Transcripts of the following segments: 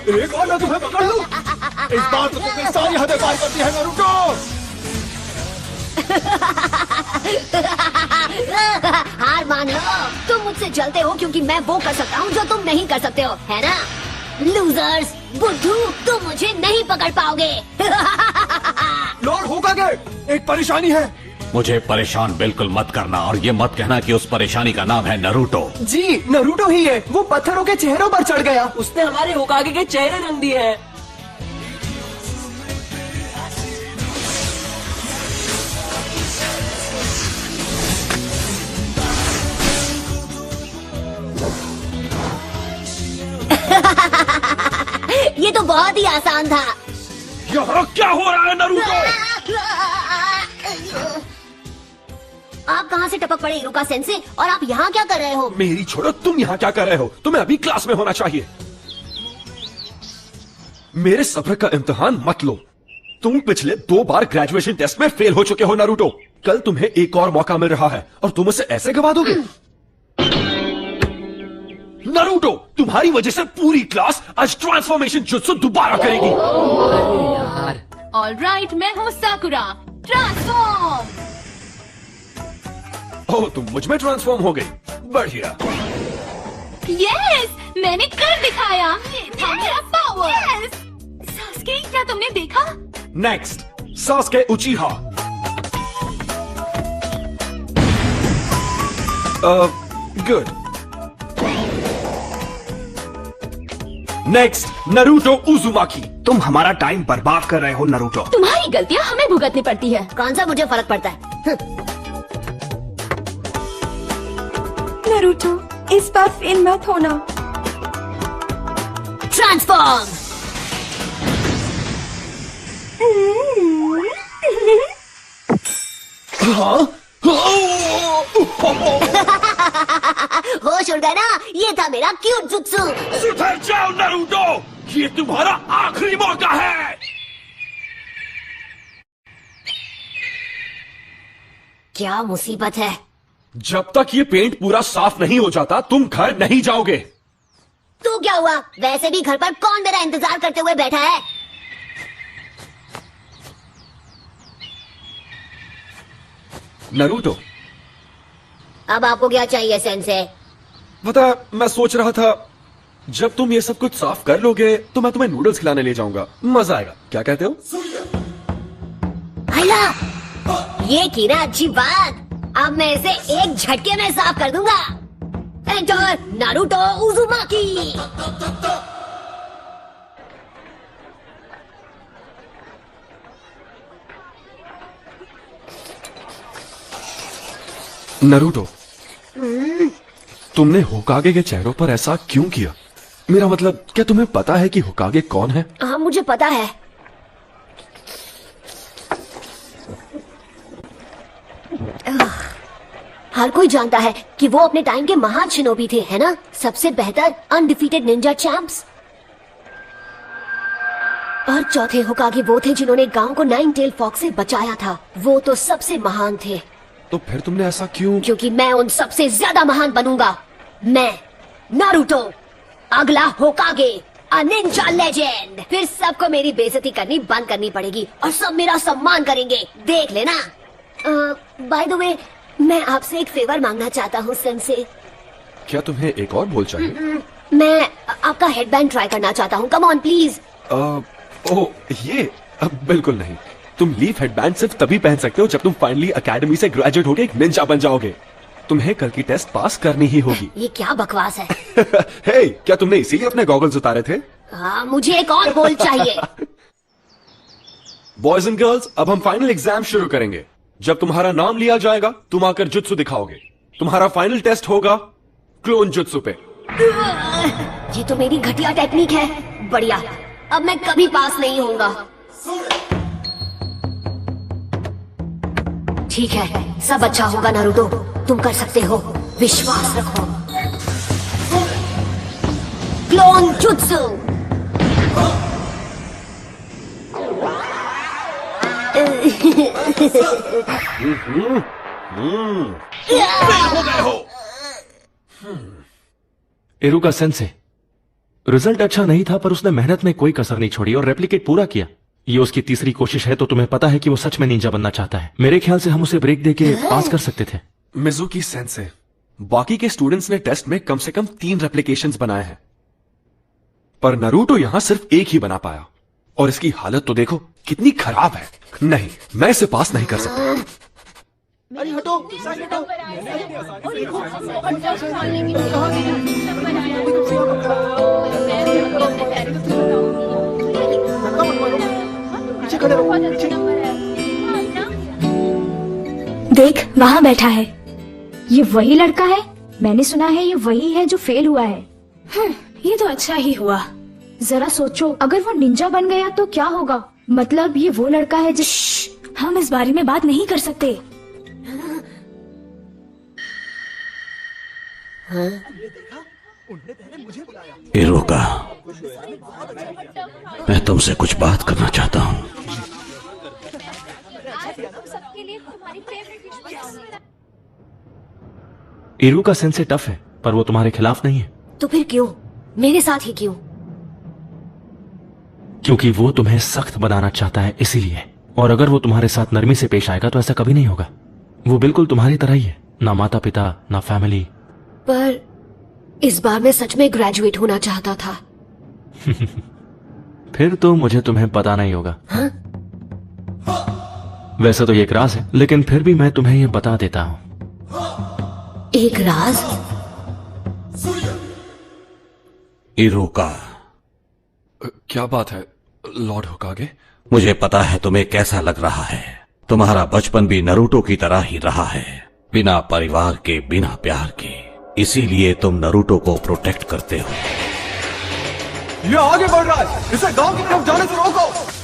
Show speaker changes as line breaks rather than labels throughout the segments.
एक और मैं तुम्हें पकड़ लूं। इस बार तो तुमने सारी हदें पार कर दी है नारुतो।
हार मान लो, तुम मुझसे जलते हो क्योंकि मैं वो कर सकता हूँ जो तुम नहीं कर सकते हो, है ना? लूजर्स, बुद्धू, तुम मुझे नहीं पकड़ पाओगे।
लॉर्ड होकागे, एक परेशानी है।
मुझे परेशान बिल्कुल मत करना, और ये मत कहना कि उस परेशानी का नाम है नारुतो।
जी, नारुतो ही है। वो पत्थरों के चेहरों पर चढ़ गया। उसने हमारे होकागे के चेहरे रंग दिए हैं।
ये तो बहुत ही आसान था।
यहाँ क्या हो रहा है नारुतो?
आप कहाँ से टपक पड़े इरुका सेंसे, और आप यहाँ क्या कर रहे हो?
मेरी छोड़ो, तुम यहाँ क्या कर रहे हो? तुम्हें अभी क्लास में होना चाहिए। मेरे सब्र का इम्तिहान मत लो। तुम पिछले 2 बार ग्रेजुएशन टेस्ट में फेल हो चुके हो नारुतो। कल तुम्हें एक और मौका मिल रहा है और तुम उसे ऐसे गवा दोगे? नारुतो, तुम्हारी वजह से पूरी क्लास आज ट्रांसफॉर्मेशन जुत्सु दोबारा करेगी।
ऑलराइट, मैं हूँ साकुरा। ट्रांसफॉर्म।
ओह, तुम मुझ में ट्रांसफॉर्म हो गई। बढ़िया।
यस, मैंने कर दिखाया। ये था मेरा पावर। सास्के, क्या तुमने देखा?
Next, Sasuke उचिहा। Good. Next, Naruto उजुमाकी।
तुम हमारा टाइम बर्बाद कर रहे हो नारुतो।
तुम्हारी गलतियाँ हमें भुगतनी पड़ती है।
कौन सा मुझे फर्क पड़ता है?
नारुतो, इस बार फेल मत होना।
ट्रांसफॉर्म।
हाँ?
होश उड़ गया ना? ये था मेरा क्यूट जुत्सु।
सुधर जाओ नारुतो, ये तुम्हारा आखिरी मौका है।
क्या मुसीबत है?
जब तक ये पेंट पूरा साफ नहीं हो जाता तुम घर नहीं जाओगे।
तो क्या हुआ? वैसे भी घर पर कौन मेरा इंतजार करते हुए बैठा है?
नारुतो,
अब आपको क्या चाहिए सेंसे?
पता, मैं सोच रहा था जब तुम ये सब कुछ साफ कर लोगे तो मैं तुम्हें नूडल्स खिलाने ले जाऊंगा। मजा आएगा, क्या कहते हो?
आइला, ये की ना अच्छी बात। अब मैं इसे एक झटके में साफ कर दूंगा। Enter Naruto उजुमाकी।
नारुतो, तुमने होकागे के चेहरों पर ऐसा क्यों किया? मेरा मतलब, क्या तुम्हें पता है कि होकागे कौन है?
हाँ, मुझे पता है। हर कोई जानता है कि वो अपने टाइम के महान शिनोबी थे, है ना? सबसे बेहतर अनडिफीटेड निंजा चैंप्स। और चौथे होकागे वो थे जिन्होंने गांव को नाइन टेल फॉक्स से बचाया था। वो तो सबसे महान थे।
तो फिर तुमने ऐसा क्यों?
क्योंकि मैं उन सबसे ज्यादा महान बनूंगा। मैं नारुतो, अगला होकागे, अ निंजा लेजेंड। फिर सबको मेरी बेइज्जती करनी बंद करनी पड़ेगी और सब मेरा सम्मान करेंगे, देख लेना। बाय द वे, मैं आपसे एक फेवर मांगना चाहता हूँ सेंसे।
क्या तुम्हें एक और बोल चाहिए?
मैं आपका हेडबैंड ट्राई करना चाहता हूँ। Come on please.
ओह, ये बिल्कुल नहीं। तुम लीफ हेडबैंड सिर्फ तभी पहन सकते हो जब तुम फाइनली एकेडमी से ग्रेजुएट होके एक निंजा बन जाओगे। तुम्हें कल की टेस्ट पास करनी ही होगी।
ये क्या बकवास है?
हे, क्या तुमने इसीलिए अपने गॉगल्स उतारे थे?
हाँ, मुझे एक और बोल चाहिए।
बॉयज एंड गर्ल्स, अब हम फाइनल एग्जाम शुरू करेंगे। जब तुम्हारा नाम लिया जाएगा तुम आकर जुत्सु दिखाओगे। तुम्हारा फाइनल टेस्ट होगा क्लोन जुत्सु पे।
ये तो मेरी घटिया टेक्निक है। बढ़िया, अब मैं कभी पास नहीं होऊंगा। ठीक है, सब अच्छा होगा नारुतो। तुम कर सकते हो, विश्वास रखो। क्लोन जुत्सु।
इरुका सेंसे,
रिजल्ट अच्छा नहीं था पर उसने मेहनत में कोई कसर नहीं छोड़ी और रेप्लिकेट पूरा किया। ये उसकी तीसरी कोशिश है, तो तुम्हें पता है कि वो सच में निंजा बनना चाहता है। मेरे ख्याल से हम उसे ब्रेक देके पास कर सकते थे।
मिजुकी सेंसे, बाकी के स्टूडेंट्स ने टेस्ट में कम से कम 3 रेप्लिकेशंस बनाए हैं, पर नारुतो यहां सिर्फ एक ही बना पाया, और इसकी हालत तो देखो कितनी खराब है। नहीं, मैं इसे पास नहीं कर सकता।
अरे हटो, साइड हटो। पीछे खड़े रहो, पीछे।
देख वहाँ बैठा है। ये वही लड़का है? मैंने सुना है ये वही है जो फेल हुआ है। ये तो अच्छा ही हुआ। जरा सोचो, अगर वो निंजा बन गया तो क्या होगा? मतलब ये वो लड़का है जिस हम इस बारे में बात नहीं कर सकते।
इरुका, मैं तुमसे कुछ बात करना चाहता हूँ।
इरुका सेंसे टफ है, पर वो तुम्हारे खिलाफ नहीं है।
तो फिर क्यों? मेरे साथ ही क्यों?
क्योंकि वो तुम्हें सख्त बनाना चाहता है, इसीलिए। और अगर वो तुम्हारे साथ नरमी से पेश आएगा तो ऐसा कभी नहीं होगा। वो बिल्कुल तुम्हारी तरह ही है, ना माता पिता ना फैमिली।
पर इस बार मैं सच में ग्रेजुएट होना चाहता था।
फिर तो मुझे तुम्हें बताना ही होगा।
हाँ?
वैसे तो ये एक राज है, लेकिन फिर भी मैं तुम्हें ये बता देता हूँ।
एक राज?
इरुका,
क्या बात है लॉर्ड होकागे?
मुझे पता है तुम्हें कैसा लग रहा है। तुम्हारा बचपन भी नारुतो की तरह ही रहा है, बिना परिवार के, बिना प्यार के। इसीलिए तुम नारुतो को प्रोटेक्ट करते हो।
ये आगे बढ़ रहा है, इसे गांव की तरफ जाने से रोको।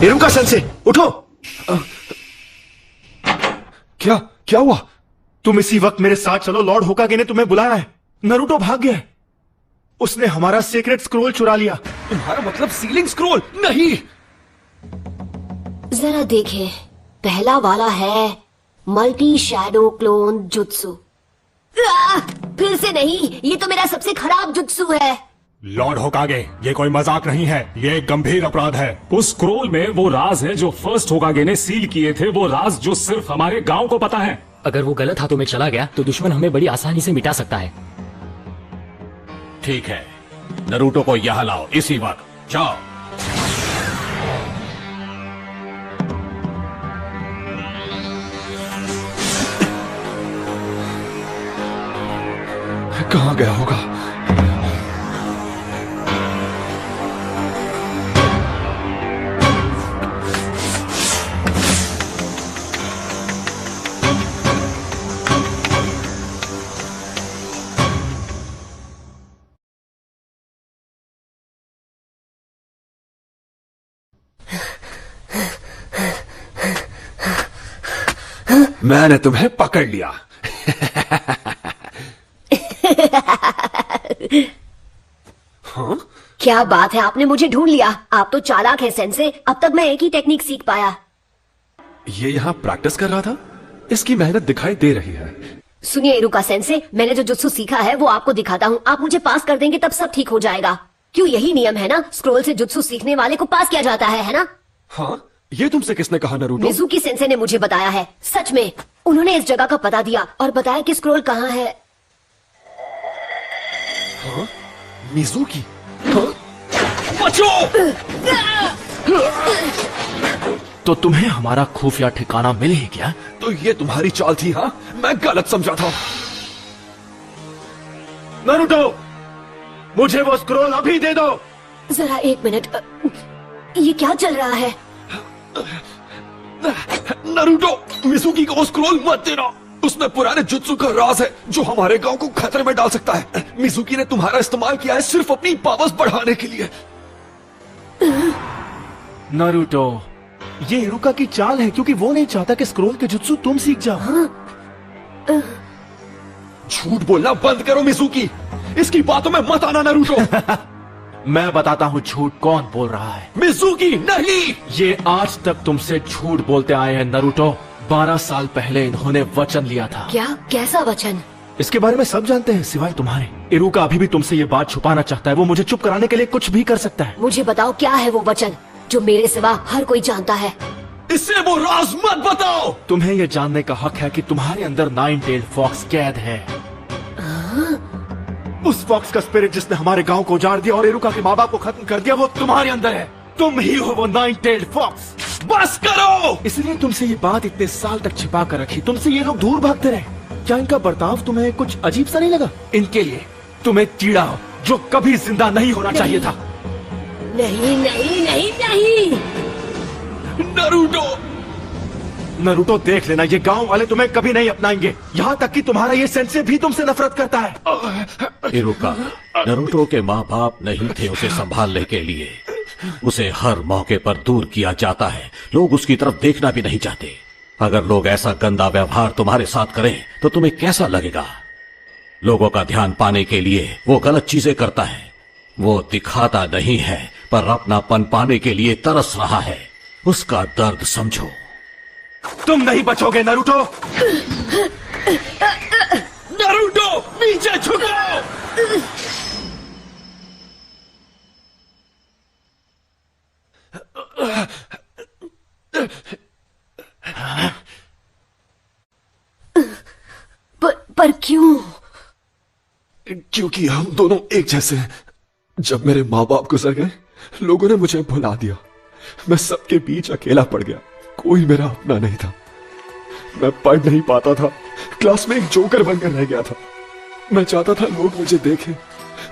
इरुका सेंसे, उठो।
क्या हुआ?
तुम इसी वक्त मेरे साथ चलो, लॉर्ड होकागे ने तुम्हें बुलाया है। नारुतो भाग गया है। उसने हमारा सीक्रेट स्क्रोल चुरा लिया।
तुम्हारा मतलब सीलिंग स्क्रोल? नहीं।
जरा देखें, पहला वाला है मल्टी शैडो क्लोन जुत्सु। फिर से नहीं, ये तो मेरा सबसे खराब जुत्सु है।
लॉर्ड होकागे, ये कोई मजाक नहीं है, ये एक गंभीर अपराध है। उस स्क्रोल में वो राज है जो फर्स्ट होकागे ने सील किए थे, वो राज जो सिर्फ हमारे गांव को पता है।
अगर वो गलत हाथों में चला गया तो दुश्मन हमें बड़ी आसानी से मिटा सकता है।
ठीक है, नारुतो को यहाँ लाओ इसी वक्त। जाओ।
कहाँ गया होगा? मैंने तुम्हें पकड़ लिया।
हाँ? क्या बात है, आपने मुझे ढूंढ लिया। आप तो चालाक है सेंसे। अब तक मैं एक ही टेक्निक सीख पाया।
ये यहाँ प्रैक्टिस कर रहा था? इसकी मेहनत दिखाई दे रही है।
सुनिए इरुका सेंसे, मैंने जो जुत्सु सीखा है वो आपको दिखाता हूँ। आप मुझे पास कर देंगे तब सब ठीक हो जाएगा। क्यों, यही नियम है ना? स्क्रोल से जुत्सु सीखने वाले को पास किया जाता है ना?
हाँ, ये तुमसे किसने कहा नारुतो?
मिजुकी सेंसे ने मुझे बताया है। सच में, उन्होंने इस जगह का पता दिया और बताया कि स्क्रोल कहाँ है।
हाँ? मिजुकी? हाँ? बचो!
तो तुम्हें हमारा खुफिया ठिकाना मिल ही गया?
तो ये तुम्हारी चाल थी? हाँ, मैं गलत समझा था।
नारुतो, मुझे वो स्क्रोल अभी दे दो।
जरा एक मिनट, ये क्या चल रहा है?
नारुतो, मिजुकी को स्क्रोल मत देना। उसमें पुराने जुत्सु का राज है जो हमारे गांव को खतरे में डाल सकता है। मिजुकी ने तुम्हारा इस्तेमाल किया है सिर्फ अपनी पावर्स बढ़ाने के लिए।
नारुतो,
ये इरुका की चाल है, क्योंकि वो नहीं चाहता कि स्क्रोल के जुत्सु तुम सीख जाओ।
झूठ बोलना बंद करो मिजुकी। इसकी बातों में मत आना नारुतो।
मैं बताता हूँ झूठ कौन बोल रहा है।
मिजुकी नहीं।
ये आज तक तुमसे झूठ बोलते आए हैं नारुतो। 12 साल पहले इन्होंने वचन लिया था।
क्या? कैसा वचन?
इसके बारे में सब जानते हैं सिवाय तुम्हारे। इरुका अभी भी तुमसे ये बात छुपाना चाहता है। वो मुझे चुप कराने के लिए कुछ भी कर सकता है।
मुझे बताओ क्या है वो वचन जो मेरे सिवा हर कोई जानता है।
इससे वो राज मत बताओ।
तुम्हें ये जानने का हक है कि तुम्हारे अंदर 9-tailed फॉक्स कैद है।
उस फॉक्स का स्पिरिट जिसने हमारे गांव को उजाड़ दिया और इरुका के माँ बाप को खत्म कर दिया, वो तुम्हारे अंदर है। तुम ही हो वो 9-tailed फॉक्स।
बस करो।
इसलिए तुमसे ये बात इतने साल तक छिपा कर रखी। तुमसे ये लोग दूर भागते रहे। क्या इनका बर्ताव तुम्हें कुछ अजीब सा नहीं लगा? इनके लिए तुम्हें कीड़ा हो जो कभी जिंदा नहीं होना चाहिए था।
नहीं नहीं नहीं नहीं।
नरूटो देख लेना, ये गांव वाले तुम्हें कभी नहीं अपनाएंगे। यहाँ तक कि तुम्हारा ये सेंसे भी तुमसे नफरत करता है।
इरुका, नरूटो के माँ बाप नहीं थे उसे संभालने के लिए। उसे हर मौके पर दूर किया जाता है। लोग उसकी तरफ देखना भी नहीं चाहते। अगर लोग ऐसा गंदा व्यवहार तुम्हारे साथ करें तो तुम्हें कैसा लगेगा? लोगों का ध्यान पाने के लिए वो गलत चीजें करता है। वो दिखाता नहीं है पर अपनापन पाने के लिए तरस रहा है। उसका दर्द समझो।
तुम नहीं बचोगे नरूटो।
नरूटो नीचे झुको।
पर क्यों?
क्योंकि हम दोनों एक जैसे हैं। जब मेरे माँ बाप गुजर गए, लोगों ने मुझे भुला दिया। मैं सबके बीच अकेला पड़ गया। कोई मेरा अपना नहीं था। मैं पढ़ नहीं पाता था। क्लास में एक जोकर बनकर रह गया था। मैं चाहता था लोग मुझे देखें,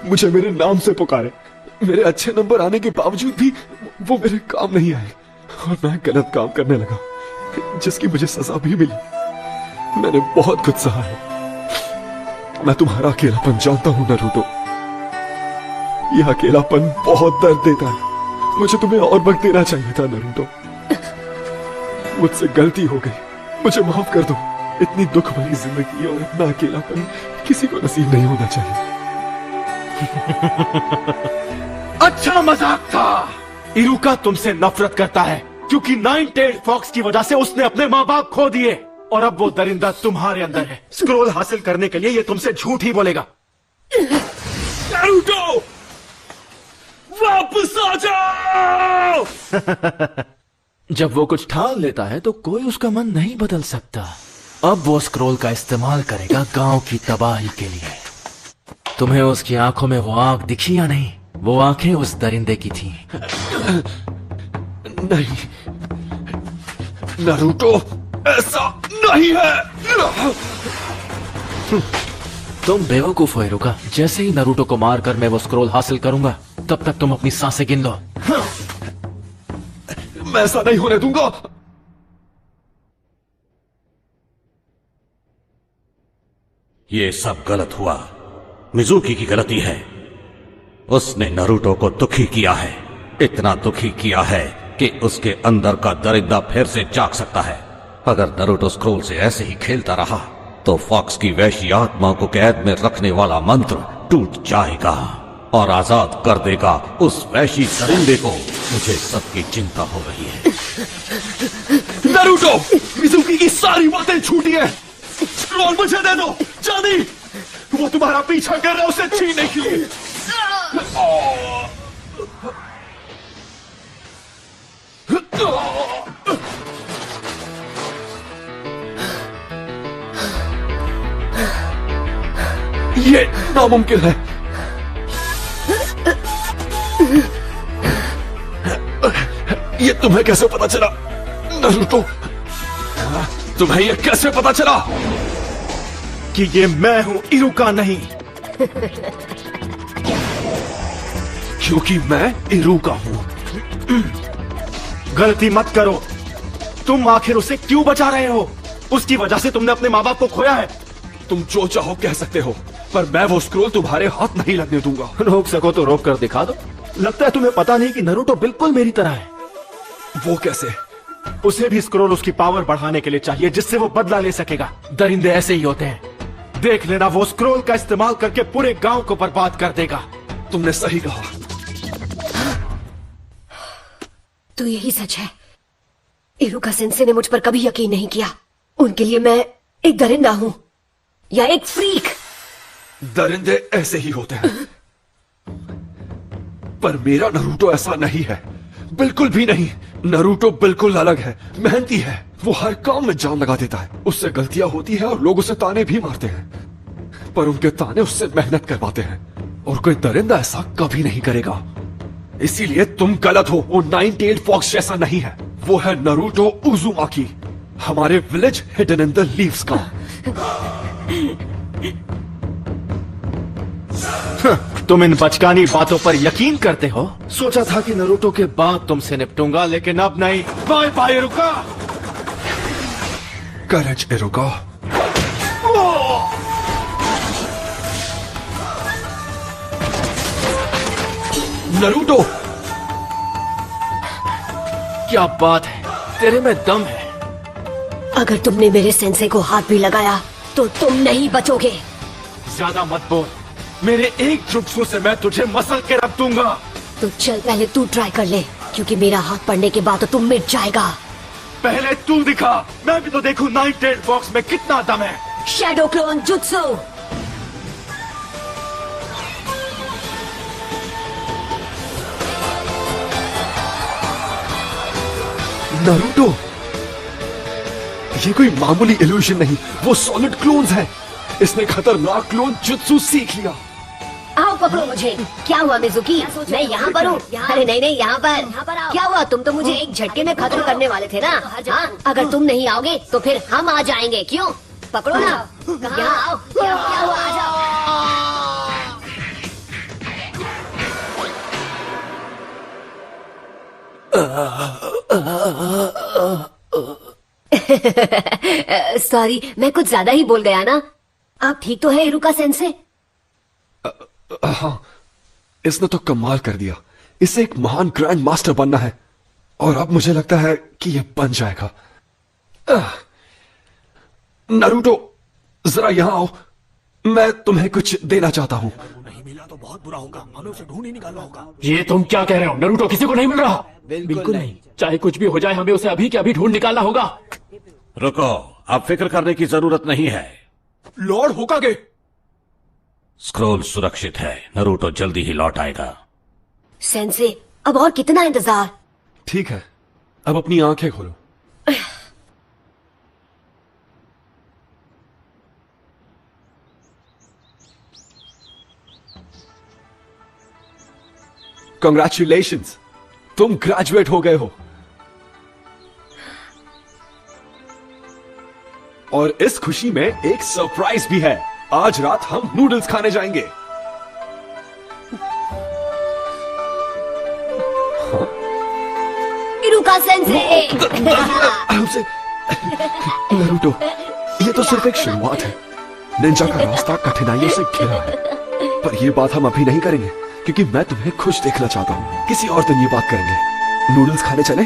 मुझे मेरे नाम से पुकारे। मेरे अच्छे नंबर आने के बावजूद भी वो मेरे काम नहीं आए और मैं गलत काम करने लगा, जिसकी मुझे सजा भी मिली। मैंने बहुत कुछ सहा है। मैं तुम्हारा अकेलापन जानता हूं नरूटो। यह अकेलापन बहुत दर्द देता है। मुझे तुम्हें और वक्त देना चाहिए था नरूटो। मुझसे गलती हो गई, मुझे माफ कर दो। इतनी दुख भरी जिंदगी और इतना अकेलापन किसी को नसीब नहीं होना चाहिए।
अच्छा मजाक था। इरुका तुमसे नफरत करता है क्योंकि 9-tailed फॉक्स की वजह से उसने अपने माँ बाप खो दिए और अब वो दरिंदा तुम्हारे अंदर है। स्क्रोल हासिल करने के लिए ये तुमसे झूठ ही बोलेगा।
नारुतो, वापस आ जाओ।
जब वो कुछ ठान लेता है तो कोई उसका मन नहीं बदल सकता। अब वो स्क्रोल का इस्तेमाल करेगा गांव की तबाही के लिए। तुम्हें उसकी आंखों में वो आंख दिखी या नहीं? वो आंखें उस दरिंदे की थी।
नहीं नारुतो, ऐसा नहीं है।
तुम बेवकूफ हो इरुका। जैसे ही नारुतो को मारकर मैं वो स्क्रोल हासिल करूंगा, तब तक तुम अपनी सांसें गिन लो।
मैं ऐसा नहीं होने दूंगा।
ये सब गलत हुआ। मिजुकी की गलती है। उसने नारुतो को दुखी किया है। इतना दुखी किया है कि उसके अंदर का दरिंदा फिर से जाग सकता है। अगर नारुतो स्क्रोल से ऐसे ही खेलता रहा तो फॉक्स की वैश्य आत्मा को कैद में रखने वाला मंत्र टूट जाएगा और आजाद कर देगा उस वैश्य दरिंदे को। मुझे सबकी चिंता हो रही है।
नारुतो, मिजुकी की सारी बातें झूठी है। स्क्रोल मुझे दे दो जल्दी।
वो तुम्हारा पीछा कर रहा है उसे छीनने के लिए।
ये नामुमकिन है। ये तुम्हें कैसे पता चला नारुतो? तुम्हें ये कैसे पता चला
कि ये मैं हूं, इरुका नहीं?
क्योंकि मैं इरुका हूं।
गलती मत करो। तुम आखिर उसे क्यों बचा रहे हो? उसकी वजह से तुमने अपने माँ बाप को खोया है।
तुम जो चाहो कह सकते हो, पर मैं वो स्क्रोल तुम्हारे हाथ नहीं लगने दूंगा।
रोक सको तो रोक कर दिखा दो।
लगता है तुम्हें पता नहीं कि नारुतो बिल्कुल मेरी तरह है।
वो कैसे?
उसे भी स्क्रोल उसकी पावर बढ़ाने के लिए चाहिए, जिससे वो बदला ले सकेगा।
दरिंदे ऐसे ही होते हैं।
देख लेना, वो स्क्रोल का इस्तेमाल करके पूरे गांव को बर्बाद कर देगा।
तुमने सही कहा।
तो यही सच है। इरुका सेंसे ने मुझ पर कभी यकीन नहीं किया। उनके लिए मैं एक दरिंदा हूँ या एक फ्रीक।
दरिंदे ऐसे ही होते हैं, पर मेरा नरूटो ऐसा नहीं है, बिल्कुल भी नहीं। नरूटो बिल्कुल अलग है, मेहनती है, वो हर काम में जान लगा देता है। उससे गलतियां होती है और लोग उसे ताने भी मारते हैं, पर उनके ताने उससे मेहनत करवाते हैं, और कोई दरिंदा ऐसा कभी नहीं करेगा। इसीलिए तुम गलत हो, वो नाइन टेल्ड फॉक्स जैसा नहीं है, वो है नरूटो उजुमाकी, हमारे village hidden in the leaves का।
तुम इन बचकानी बातों पर यकीन करते हो? सोचा था कि नरूटो के बाद तुमसे निपटूंगा, लेकिन अब नहीं।
Bye bye Iruka.
Courage Iruka. Naruto,
क्या बात है, तेरे में दम है।
अगर तुमने मेरे सेंसे को हाथ भी लगाया तो तुम नहीं बचोगे।
ज्यादा मत बोल, मेरे एक जुत्सु से मैं तुझे मसल के रख दूंगा।
तो चल पहले तू ट्राई कर ले, क्योंकि मेरा हाथ पड़ने के बाद तो तुम मिट जाएगा।
पहले तू दिखा, मैं भी तो देखूं नाइन टेल्ड फॉक्स में कितना दम है।
Shadow clone jutsu.
नरूटो, ये कोई मामूली इल्यूजन नहीं, वो सॉलिड क्लोन्स हैं। इसने खतरनाक क्लोन जुत्सु सीख लिया।
आओ पकड़ो मुझे। क्या हुआ मिजुकी, मैं यहाँ पर हूँ। अरे नहीं नहीं, यहाँ पर क्या हुआ? तुम तो मुझे एक झटके में खत्म करने वाले थे ना। हाँ, अगर तुम नहीं आओगे तो फिर हम आ जाएंगे। क्यों? पकड़ो ना, यहाँ आओ। क्या हुआ? आ जाओ। सॉरी, मैं कुछ ज्यादा ही बोल गया ना। आप ठीक तो है इरुका सेंसे?
हाँ, इसने तो कमाल कर दिया। इसे एक महान ग्रैंड मास्टर बनना है, और अब मुझे लगता है कि ये बन जाएगा। नरूटो, जरा यहां आओ, मैं तुम्हें कुछ देना चाहता हूं।
नहीं मिला तो बहुत बुरा होगा, हमें उसे ढूंढ ही निकालना होगा।
ये तुम क्या कह रहे हो? नरूटो किसी को नहीं मिल रहा? बिल्कुल नहीं। चाहे कुछ भी हो जाए, हमें उसे अभी के अभी ढूंढ निकालना होगा।
रुको, अब फिक्र करने की जरूरत नहीं है।
लॉर्ड होकागे,
स्क्रोल सुरक्षित है, नरूटो जल्दी ही लौट आएगा।
सेंसे, अब और कितना इंतजार?
ठीक है, अब अपनी आंखें खोलो। Congratulations, तुम ग्रेजुएट हो गए हो। और इस खुशी में एक सरप्राइज भी है। आज रात हम नूडल्स खाने जाएंगे।
इरुका सेंसे।
नरूटो, ये तो सिर्फ एक शुरुआत है। निंजा का रास्ता कठिनाइयों से घिरा है, पर ये बात हम अभी नहीं करेंगे, क्योंकि मैं तुम्हें खुश देखना चाहता हूँ। किसी और दिन ये बात करेंगे। नूडल्स खाने चले?